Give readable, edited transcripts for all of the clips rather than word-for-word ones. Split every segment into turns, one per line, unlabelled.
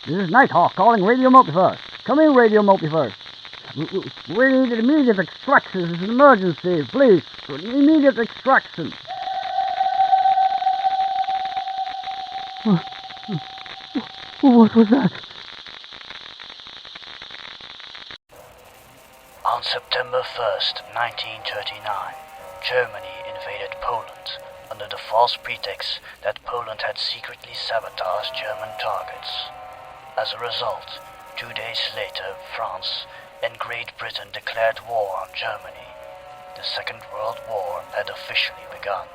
This is Nighthawk calling Radio Multiverse. Come in, Radio Multiverse. We need immediate extraction. This is an emergency. Please, immediate extraction. What was that?
On September 1st, 1939, Germany invaded Poland under the false pretext that Poland had secretly sabotaged German targets. As a result, 2 days later, France and Great Britain declared war on Germany. The Second World War had officially begun.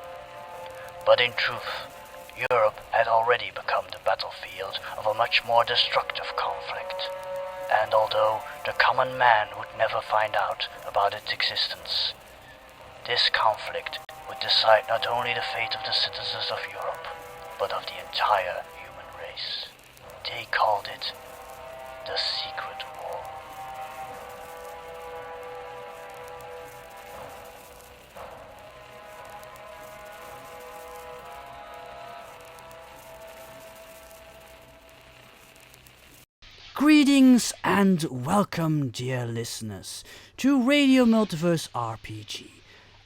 But in truth, Europe had already become the battlefield of a much more destructive conflict. And although the common man would never find out about its existence, this conflict would decide not only the fate of the citizens of Europe, but of the entire human race. They called it the Secret War.
Greetings and welcome, dear listeners, to Radio Multiverse RPG.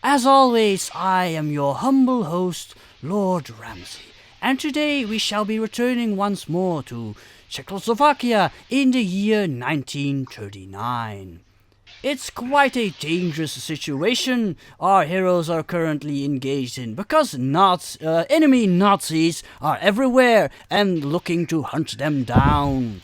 As always, I am your humble host, Lord Ramsey, and today we shall be returning once more to Czechoslovakia in the year 1939. It's quite a dangerous situation our heroes are currently engaged in, because enemy Nazis are everywhere and looking to hunt them down.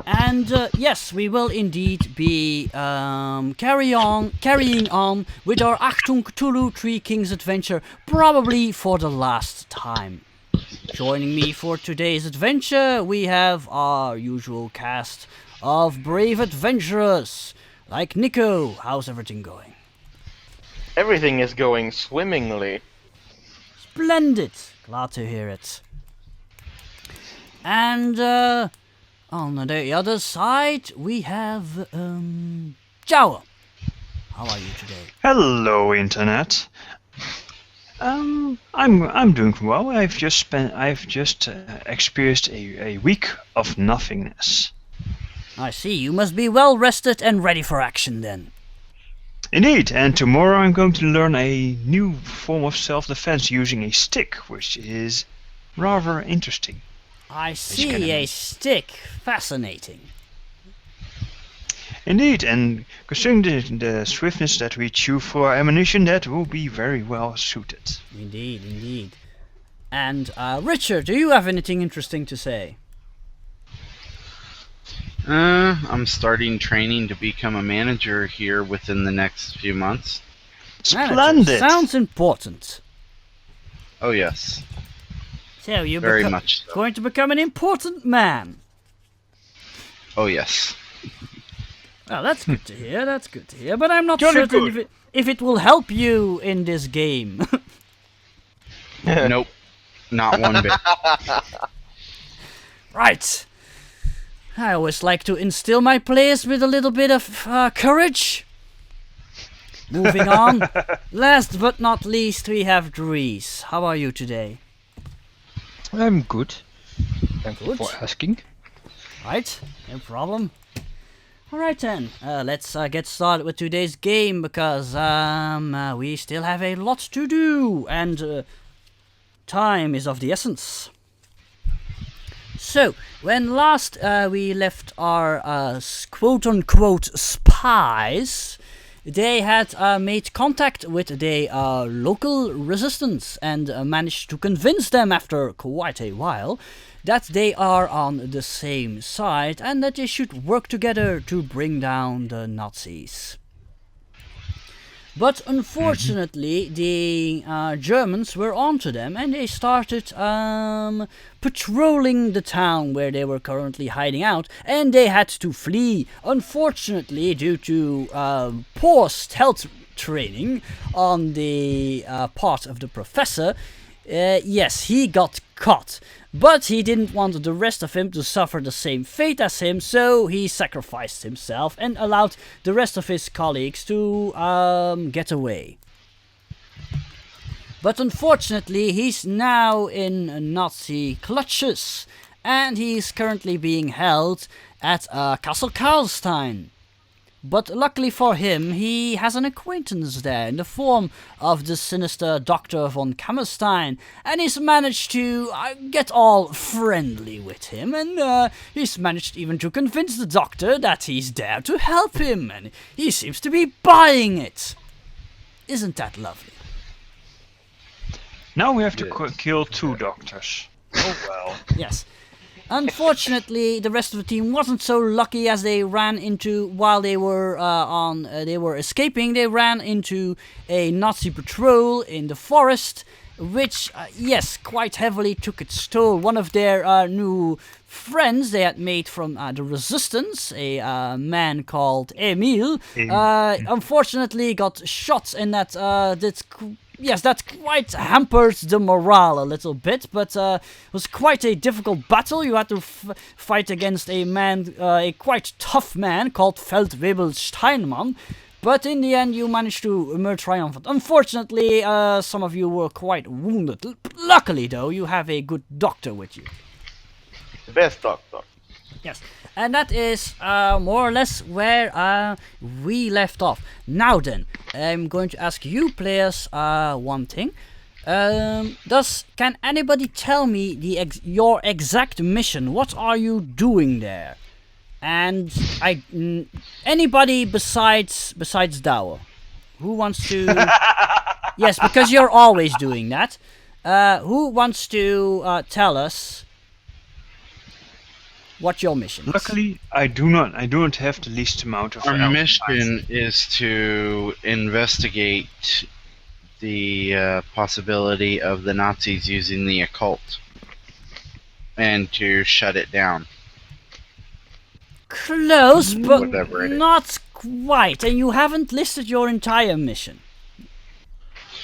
And yes, we will indeed be carrying on with our Achtung, Cthulhu Three Kings adventure, probably for the last time. Joining me for today's adventure, we have our usual cast of brave adventurers, like Nico. How's everything going?
Everything is going swimmingly.
Splendid! Glad to hear it. And on the other side, we have Jower. How are you today?
Hello, Internet. I'm doing well. I've just experienced a week of nothingness.
I see. You must be well rested and ready for action then.
Indeed, and tomorrow I'm going to learn a new form of self-defense using a stick, which is rather interesting.
I see, a stick. Fascinating.
Indeed, and considering the swiftness that we chew for our ammunition, that will be very well suited.
Indeed, indeed. And Richard, do you have anything interesting to say?
I'm starting training to become a manager here within the next few months.
Splendid!
Sounds important.
Oh yes.
So you're
Very much so.
going to become an important man.
Oh yes.
Well, that's good to hear, that's good to hear, but I'm not
Jolly
certain if it will help you in this game.
Nope. Not one bit.
Right. I always like to instill my players with a little bit of courage. Moving on. Last but not least, we have Dries. How are you today?
I'm good. Thank you
Good.
for asking.
Right, no problem. Alright then, let's get started with today's game, because we still have a lot to do, and time is of the essence. So, when last we left our quote-unquote spies, they had made contact with the local resistance and managed to convince them after quite a while that they are on the same side and that they should work together to bring down the Nazis. But unfortunately, the Germans were onto them, and they started patrolling the town where they were currently hiding out, and they had to flee. Unfortunately, due to poor stealth training on the part of the professor, yes, he got caught. But he didn't want the rest of him to suffer the same fate as him, so he sacrificed himself and allowed the rest of his colleagues to get away. But unfortunately, he's now in Nazi clutches, and he's currently being held at Castle Karlstein. But luckily for him, he has an acquaintance there in the form of the sinister Dr. von Kammerstein, and he's managed to get all friendly with him, and he's managed even to convince the doctor that he's there to help him, and he seems to be buying it. Isn't that lovely?
Now we have to kill 2 doctors. Oh well.
Yes. Unfortunately, the rest of the team wasn't so lucky, as they ran into, while they were escaping, they ran into a Nazi patrol in the forest, which, yes, quite heavily took its toll. One of their new friends they had made from the resistance, a man called Emil, unfortunately got shot, and that that quite hampered the morale a little bit, but it was quite a difficult battle. You had to fight against a man, a quite tough man called Feldwebel Steinmann, but in the end you managed to emerge triumphant. Unfortunately, some of you were quite wounded. Luckily though, you have a good doctor with you.
The best doctor.
Yes, and that is more or less where we left off. Now then, I'm going to ask you players one thing. Can anybody tell me your exact mission? What are you doing there? And anybody besides Douwe, who wants to? Yes, because you're always doing that. Who wants to tell us what your mission is?
Luckily, I do not have the least amount of.
Our mission is to investigate the possibility of the Nazis using the occult, and to shut it down.
Close, but
Whatever it is.
not quite. And you haven't listed your entire mission.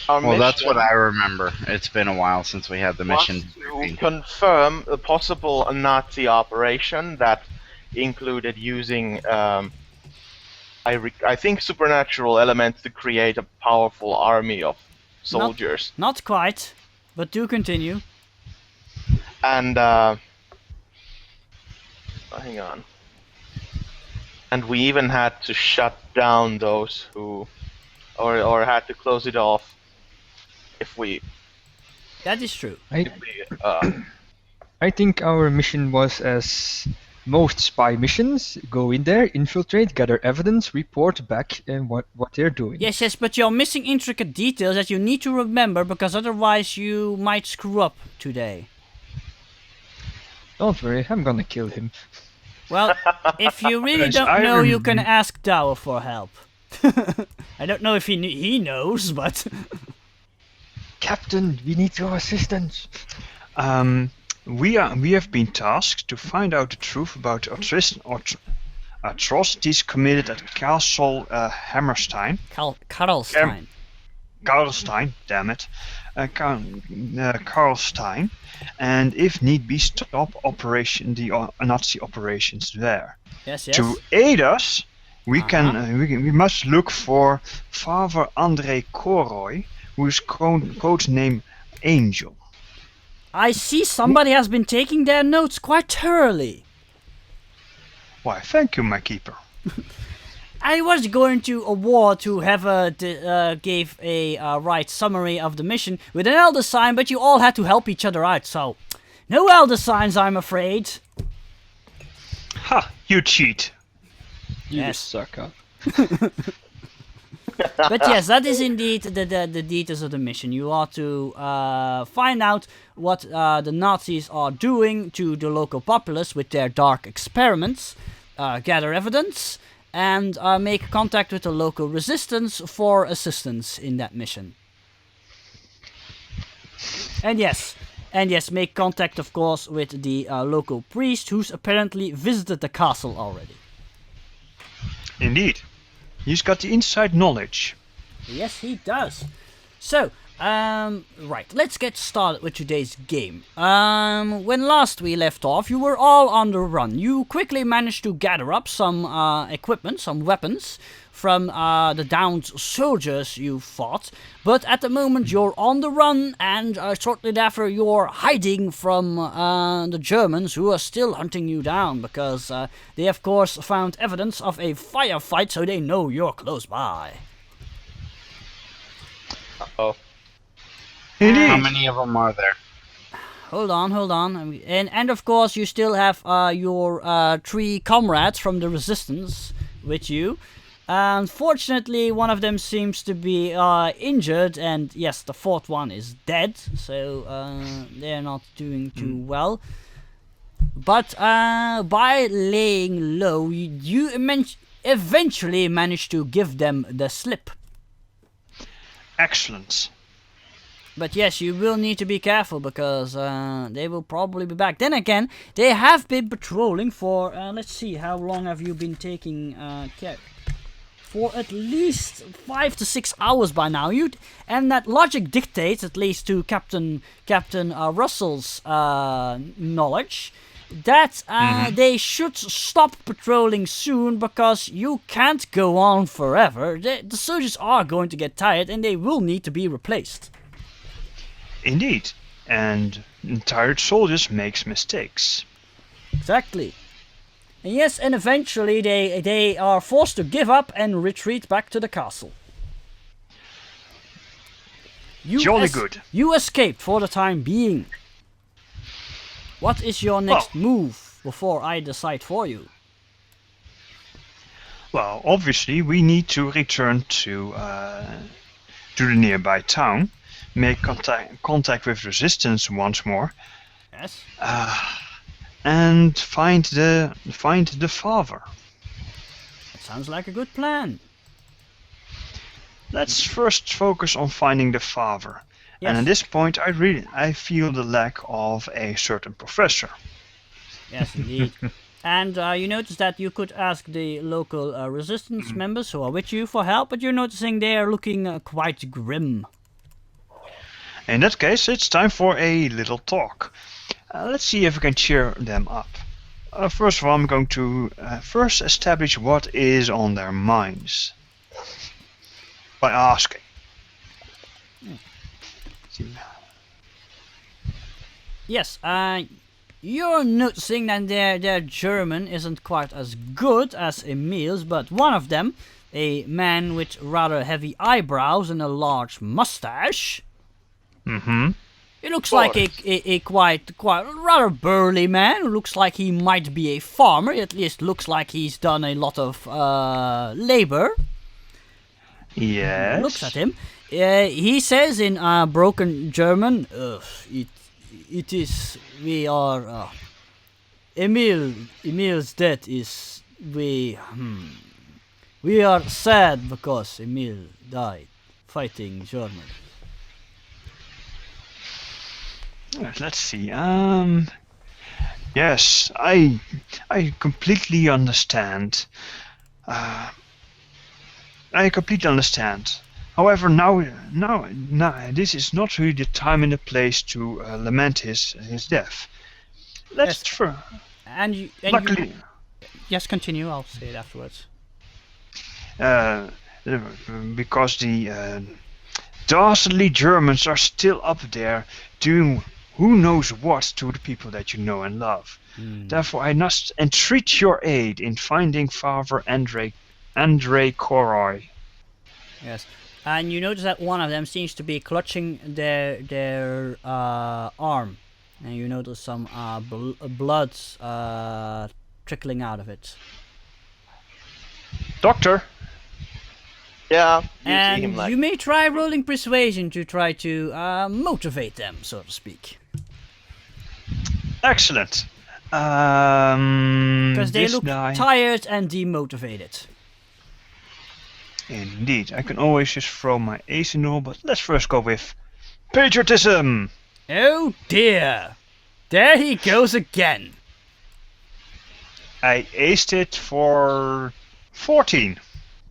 Our
That's
mission
what I remember. It's been a while since we had the
was
mission.
to confirm a possible Nazi operation that included using, I think, supernatural elements to create a powerful army of soldiers.
Not quite, but do continue.
And hang on. And we even had to shut down those who, or had to close it off if we.
That is true.
I think our mission was as most spy missions: go in there, infiltrate, gather evidence, report back, and what they're doing.
Yes, but you're missing intricate details that you need to remember, because otherwise you might screw up today.
Don't worry, I'm gonna kill him.
Well, if you really don't know, you can ask Douwe for help. I don't know if he knows, but
Captain, we need your assistance.
We have been tasked to find out the truth about atrocities committed at Castle Hammerstein.
Karlstein.
Karlstein, damn it. Karlstein, and if need be, stop the Nazi operations there.
Yes.
To aid us, we must look for Father André Koroy, whose code name Angel.
I see somebody has been taking their notes quite thoroughly.
Why, thank you, my keeper.
I was going to award to whoever gave a right summary of the mission with an elder sign, but you all had to help each other out, so no elder signs, I'm afraid.
Ha! You cheat.
You
Yes.
sucker.
But yes, that is indeed the details of the mission. You are to find out what the Nazis are doing to the local populace with their dark experiments, gather evidence, and make contact with the local resistance for assistance in that mission. And yes, make contact, of course, with the local priest, who's apparently visited the castle already.
Indeed. He's got the inside knowledge.
Yes, he does. So, Right, let's get started with today's game. When last we left off, you were all on the run. You quickly managed to gather up some equipment, some weapons, from the downed soldiers you fought. But at the moment you're on the run, and shortly after you're hiding from the Germans who are still hunting you down, because they of course found evidence of a firefight, so they know you're close by.
Uh-oh.
How many of them are there?
Hold on. And of course you still have your 3 comrades from the resistance with you. Unfortunately, one of them seems to be injured, and yes, the 4th one is dead, so they're not doing too well. But by laying low, you eventually manage to give them the slip.
Excellent.
But yes, you will need to be careful, because they will probably be back. Then again, they have been patrolling for, let's see, how long have you been taking care? For at least 5 to 6 hours by now. And that logic dictates, at least to Captain Russell's knowledge, that they should stop patrolling soon, because you can't go on forever. The soldiers are going to get tired, and they will need to be replaced.
Indeed. And tired soldiers makes mistakes.
Exactly. And yes, and eventually they are forced to give up and retreat back to the castle.
Jolly good.
You escaped for the time being. What is your next move before I decide for you?
Well, obviously we need to return to the nearby town, make contact with resistance once more.
Yes.
And find the father.
That sounds like a good plan.
Let's first focus on finding the father.
Yes.
And at this point, I feel the lack of a certain professor.
Yes, indeed. And you notice that you could ask the local resistance members who are with you for help, but you're noticing they are looking quite grim.
In that case, it's time for a little talk. Let's see if we can cheer them up. First of all, I'm going to first establish what is on their minds by asking.
Yes, you're noticing that their German isn't quite as good as Emil's, but one of them, a man with rather heavy eyebrows and a large mustache, he looks like a quite rather burly man who looks like he might be a farmer. At least looks like he's done a lot of labor.
Yes.
Looks at him. He says in broken German, it is, we are, Emil's death is, we are sad because Emil died fighting Germany.
Let's see. Yes, I completely understand. I completely understand. However, now, this is not really the time and the place to lament his death. Let's luckily,
yes, continue. I'll say it afterwards.
Because the dastardly Germans are still up there doing who knows what to the people that you know and love. Therefore, I must entreat your aid in finding Father Andrei Koroy.
Yes, and you notice that one of them seems to be clutching their arm, and you notice some blood trickling out of it.
Doctor.
Yeah,
And
see him like...
you may try rolling persuasion to try to motivate them, so to speak.
Excellent.
Because they look tired and demotivated.
Indeed, I can always just throw my ace in the roll, but let's first go with patriotism.
Oh dear, there he goes again.
I aced it for 14.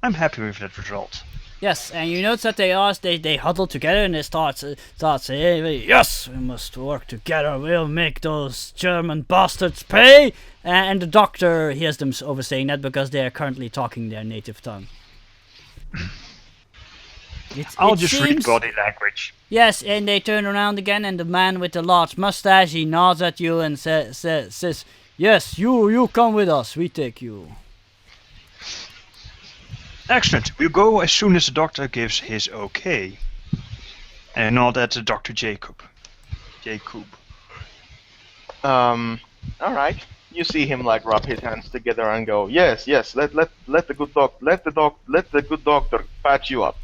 I'm happy with that result.
Yes, and you notice that they huddle together and they start saying, yes, we must work together, we'll make those German bastards pay. And the doctor hears them over saying that because they are currently talking their native tongue.
I'll just read body language.
Yes, and they turn around again, and the man with the large mustache, he nods at you and says, yes, you come with us, we take you.
Excellent. We'll go as soon as the doctor gives his okay. And not at Dr. Jacob.
All right. You see him like rub his hands together and go, yes, let the good doctor patch you up.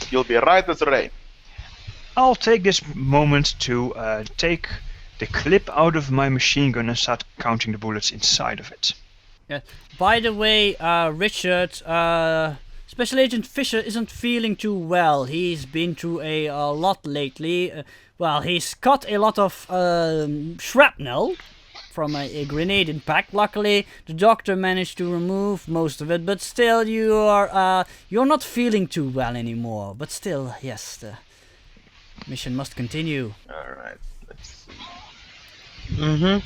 You'll be right as rain.
I'll take this moment to take the clip out of my machine gun and start counting the bullets inside of it.
Yeah. By the way, Richard, Special Agent Fisher isn't feeling too well. He's been through a lot lately. He's got a lot of shrapnel from a grenade impact. Luckily, the doctor managed to remove most of it, but still, you're not feeling too well anymore. But still, yes, the mission must continue.
All right. Let's see.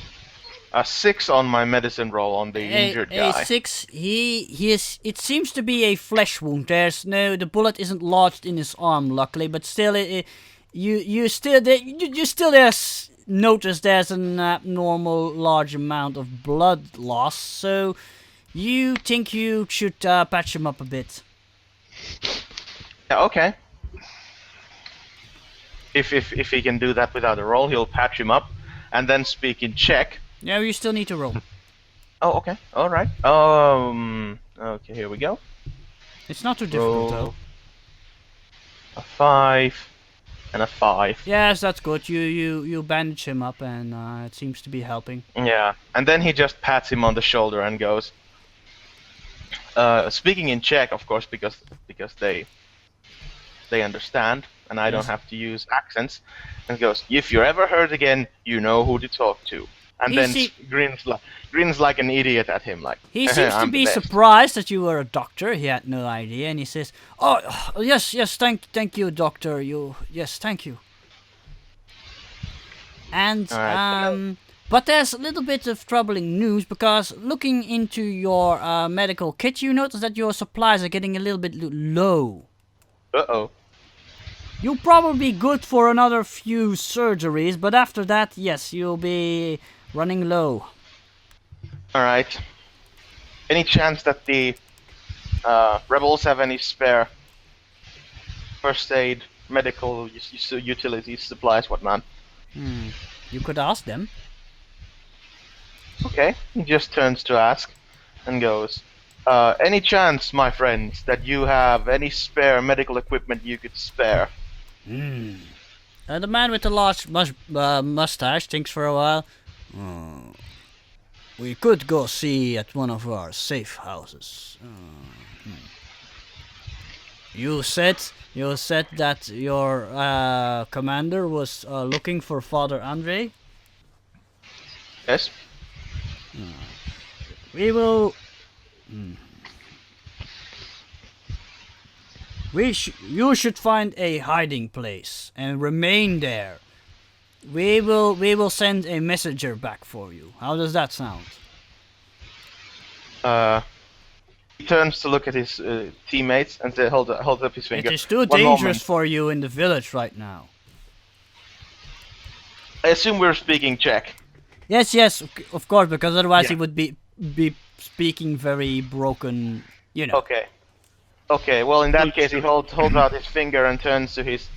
A 6 on my medicine roll on the injured guy.
A 6. He is. It seems to be a flesh wound. The bullet isn't lodged in his arm, luckily, but still, you still notice there's an abnormal large amount of blood loss. So, you think you should patch him up a bit.
Yeah, okay. If he can do that without a roll, he'll patch him up, and then speak in Czech.
No, you still need to roll.
Oh, okay. All right. Okay, here we go.
It's not too difficult, though.
A 5 and a 5.
Yes, that's good. You bandage him up, and it seems to be helping.
Yeah, and then he just pats him on the shoulder and goes, speaking in Czech, of course, because they understand, and I don't have to use accents, and goes, if you're ever hurt again, you know who to talk to. And then grins like an idiot at him, like.
He seems to be surprised that you were a doctor. He had no idea, and he says, "Oh, yes, thank you, doctor. Yes, thank you." And but there's a little bit of troubling news because looking into your medical kit, you notice that your supplies are getting a little bit low.
Uh-oh.
You'll probably be good for another few surgeries, but after that, yes, you'll be running low.
Alright. Any chance that the rebels have any spare first aid, medical utilities, supplies, whatnot?
You could ask them.
Okay, he just turns to ask and goes, any chance, my friends, that you have any spare medical equipment you could spare?
The man with the large mustache thinks for a while. We could go see at one of our safe houses. You said that your commander was looking for Father Andre?
Yes.
We will. You should find a hiding place and remain there. We will send a messenger back for you. How does that sound?
He turns to look at his teammates and holds up his finger.
It is too
One
dangerous
moment.
for you in the village right now.
I assume we're speaking Czech.
Yes, of course, because otherwise he would be speaking very broken, you know.
Okay, well in that case he holds out his finger and turns to his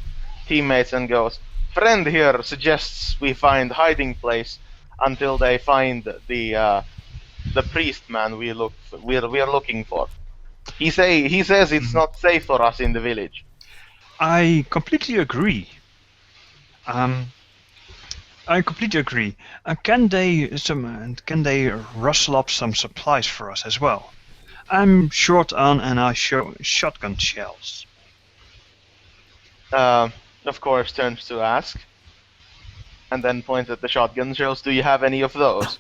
teammates and goes, friend here suggests we find hiding place until they find the priest man we are looking for. He says it's not safe for us in the village.
I completely agree. Can they rustle up some supplies for us as well? I'm short on shotgun shells.
Of course, turns to ask, and then points at the shotgun shells. Do you have any of those?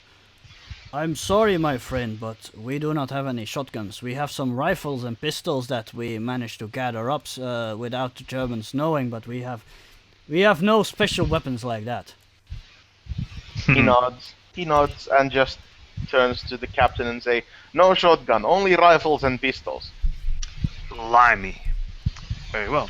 I'm sorry, my friend, but we do not have any shotguns. We have some rifles and pistols that we managed to gather up without the Germans knowing, but we have no special weapons like that.
He nods and just turns to the captain and say, "No shotgun, only rifles and pistols."
Blimey. Very well.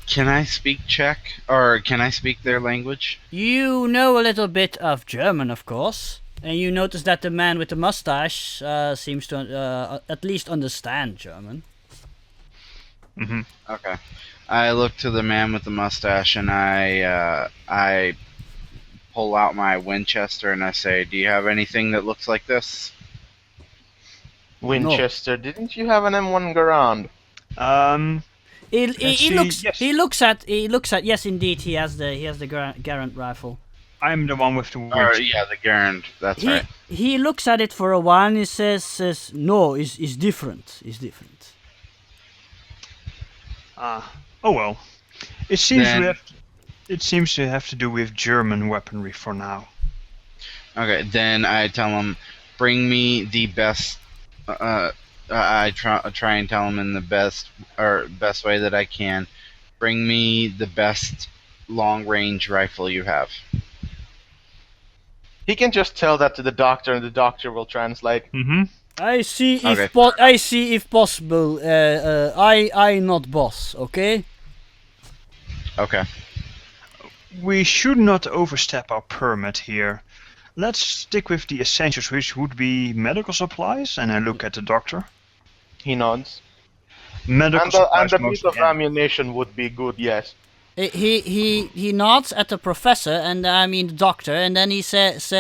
Can I speak Czech, or can I speak their language?
You know a little bit of German, of course, and you notice that the man with the mustache seems to at least understand German.
Mm-hmm.
Okay. I look to the man with the mustache and I pull out my Winchester and I say, "Do you have anything that looks like this?"
Winchester, didn't you have an M1 Garand?
He looks at. Yes, indeed, he has the Garand rifle.
I'm the one with the
Or
Winchester.
yeah, the Garand. That's right.
He looks at it for a while and he says no, is different. Is different.
Oh well. It seems
Then-
to have to do with German weaponry for now.
Okay, then I tell him, "Bring me the best." I try and tell him in the best way that I can. Bring me the best long-range rifle you have.
He can just tell that to the doctor, and the doctor will translate.
Mm-hmm.
I see
Okay.
if possible. I not boss. Okay.
Okay.
We should not overstep our permit here. Let's stick with the essentials, which would be medical supplies, and I look at the doctor.
He nods.
Medical
And
supplies
a bit
mostly.
of ammunition would be good, yes.
He nods at the professor and I mean the doctor, and then he says,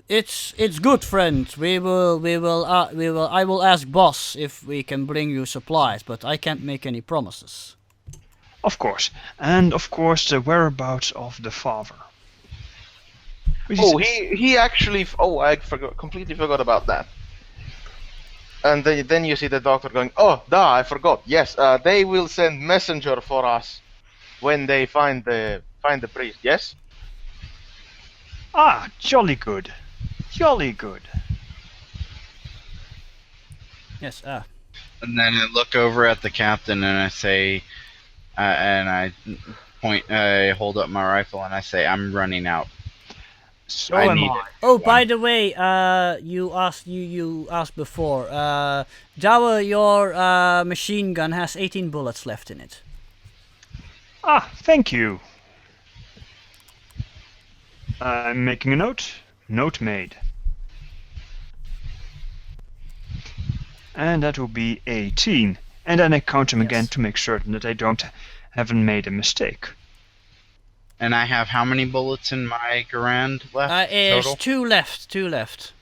"It's good, friend. I will ask boss if we can bring you supplies, but I can't make any promises."
Of course. And of course the whereabouts of the father. Which
Oh,
is-
he actually. Oh, I completely forgot about that. And then you see the doctor going, "Oh, I forgot. Yes, they will send messenger for us when they find the priest. Yes."
Ah, jolly good. Jolly good.
Yes.
And then I look over at the captain and I say, and I hold up my rifle and I say, "I'm running out."
So
I
am
need
I.
it.
Oh, by the way, you asked before. Jawa, your machine gun has 18 bullets left in it.
Ah, thank you. I'm making a note. Note made. And that will be 18. And then I count them again
Yes.
to make certain that I haven't made a mistake.
And I have how many bullets in my Garand left
Is
total?
two left.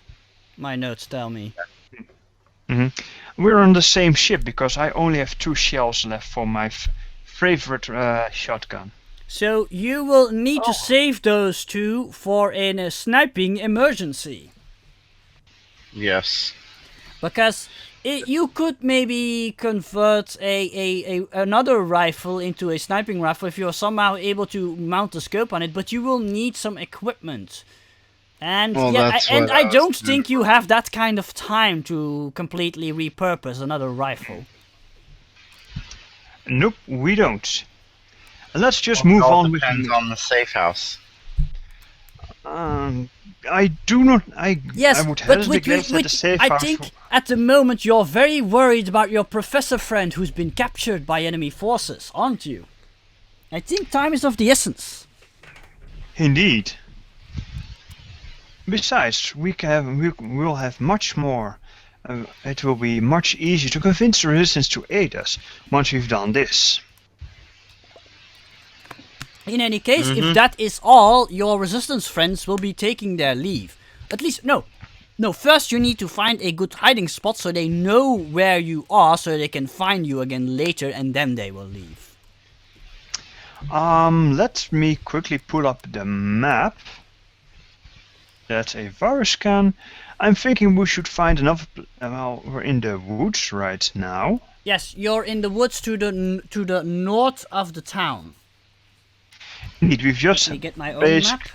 My notes tell me.
We're on the same ship because I only have 2 shells left for my favorite shotgun.
So you will need to save those 2 for a sniping emergency.
Yes.
Because you could maybe convert another rifle into a sniping rifle if you're somehow able to mount a scope on it, but you will need some equipment. And
Well,
yeah,
that's
and
what
I
I was
don't
gonna-
think you have that kind of time to completely repurpose another rifle.
Nope, we don't. Let's just
Well, it
move
all
on with
depends on the safe house.
I do not.
Yes,
I would
but
hesitate against the safe
I
house.
think at the moment you're very worried about your professor friend who's been captured by enemy forces, aren't you? I think time is of the essence.
Indeed. Besides, we'll have much more. It will be much easier to convince the resistance to aid us once we've done this.
In any case, if that is all, your resistance friends will be taking their leave. At least, no, first you need to find a good hiding spot so they know where you are so they can find you again later and then they will leave.
Let me quickly pull up the map. That's a virus scan. I'm thinking we should find another. Well, we're in the woods right now.
Yes, you're in the woods to the north of the town.
Indeed, we've just
Let me get my own
basic-
map.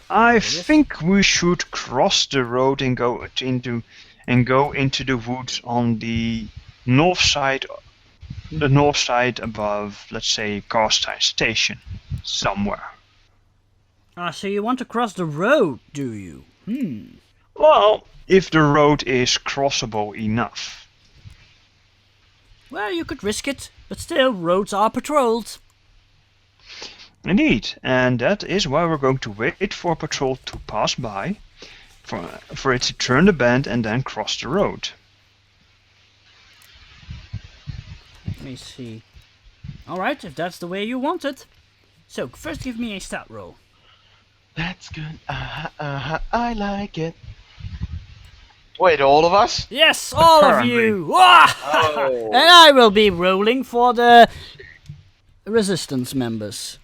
I think we should cross the road and go into the woods on the north side above, let's say, Carstein Station, somewhere.
Ah, so you want to cross the road, do you?
Well, if the road is crossable enough.
Well, you could risk it, but still, roads are patrolled.
Indeed, and that is why we're going to wait for a patrol to pass by, for it to turn the bend and then cross the road.
Let me see. Alright, if that's the way you want it. So, first give me a stat roll.
That's good. I like it. Wait, all of us?
Yes, all of
Apparently.
you! Wah!
Oh.
And I will be rolling for the resistance members.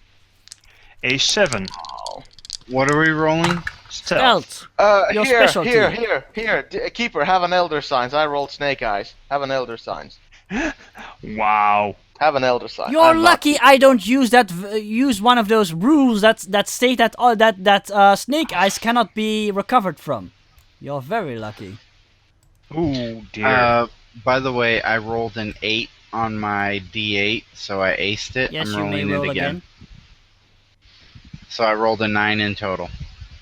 A 7.
What are we rolling?
Stealth. Your
Here,
specialty.
here. Keeper, have an Elder Signs. I rolled Snake Eyes. Have an Elder Signs.
Wow.
Have an Elder Sign.
You're lucky I don't use use one of those rules that state that Snake Eyes cannot be recovered from. You're very lucky.
Oh dear.
By the way, I rolled an 8 on my D8, so I aced it.
Yes,
I'm
you may
rolling
roll
it
again.
So I rolled a 9 in total.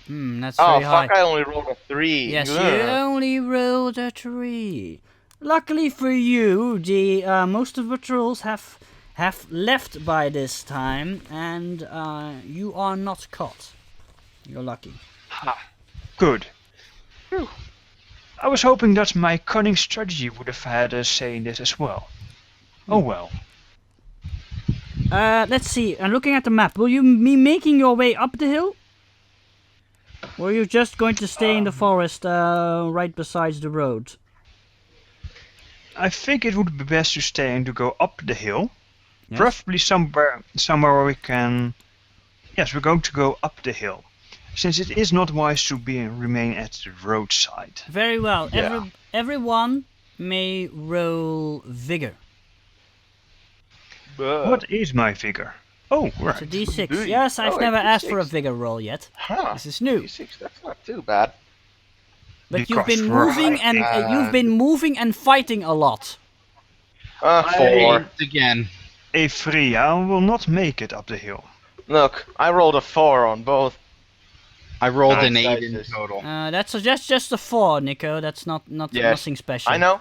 That's
Oh,
very high.
fuck, I only rolled a 3.
Yes, you
Ugh.
only rolled a 3. Luckily for you, the most of the patrols have left by this time, and you are not caught. You're lucky.
Ha. Good. Phew. I was hoping that my cunning strategy would have had a say in this as well. Oh well.
Let's see. I'm looking at the map. Will you be making your way up the hill? Or are you just going to stay in the forest right beside the road?
I think it would be best to stay and to go up the hill.
Yes?
Preferably somewhere where we can... Yes, we're going to go up the hill. Since it is not wise to remain at the roadside.
Very well.
Yeah.
Everyone may roll vigor.
What is my figure? Oh, right.
It's a d6.
Do you?
Yes, I've
Oh,
never
it's
asked for a
D6.
vigor roll yet.
Huh.
This is new.
D6, that's not too bad.
But you've
Because
been
we're
moving and fighting a lot.
4.
Again.
A 3, I will not make it up the hill.
Look, I rolled a 4 on both.
I rolled
Nice
an 8 in
dices.
total.
That's just a 4, Nico. That's not
Yes.
nothing special.
I know,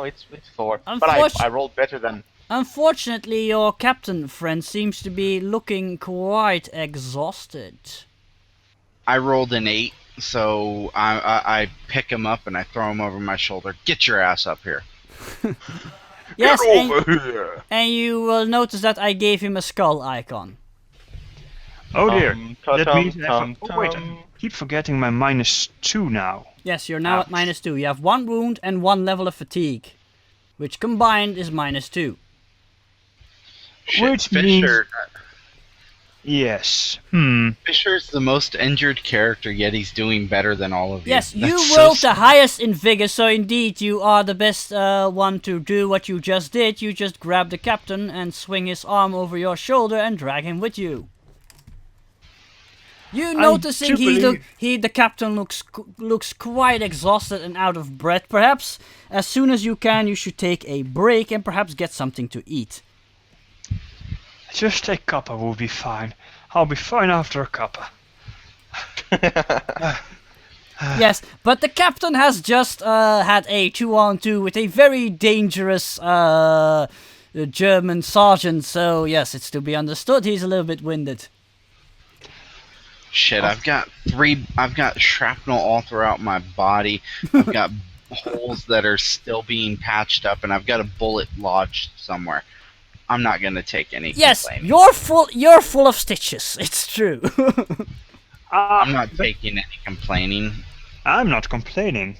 it's 4. But I rolled better than...
Unfortunately, your captain friend seems to be looking quite exhausted.
I rolled an 8, so I pick him up and I throw him over my shoulder. Get your ass up here.
Yes,
Get over here!
and you will notice that I gave him a skull icon.
Oh dear.
Tum,
That means
tum,
oh wait, I keep forgetting my -2 now.
Yes, you're now at -2. You have 1 wound and 1 level of fatigue, which combined is -2.
Shit,
Which
Fisher.
Yes.
Fisher's the most injured character, yet he's doing better than all of you.
Yes, you
That's
rolled
so
the highest in vigor, so indeed you are the best one to do what you just did. You just grab the captain and swing his arm over your shoulder and drag him with you. You noticing the captain looks quite exhausted and out of breath. Perhaps as soon as you can, you should take a break and perhaps get something to eat.
Just a cuppa will be fine. I'll be fine after a cuppa.
Yes, but the captain has just had a 2-on-2 with a very dangerous German sergeant, so yes, it's to be understood he's a little bit winded.
Shit, I've got shrapnel all throughout my body. I've got holes that are still being patched up, and I've got a bullet lodged somewhere. I'm not gonna take any
Yes,
complaining.
you're full of stitches, it's true.
I'm not taking any complaining.
I'm not complaining.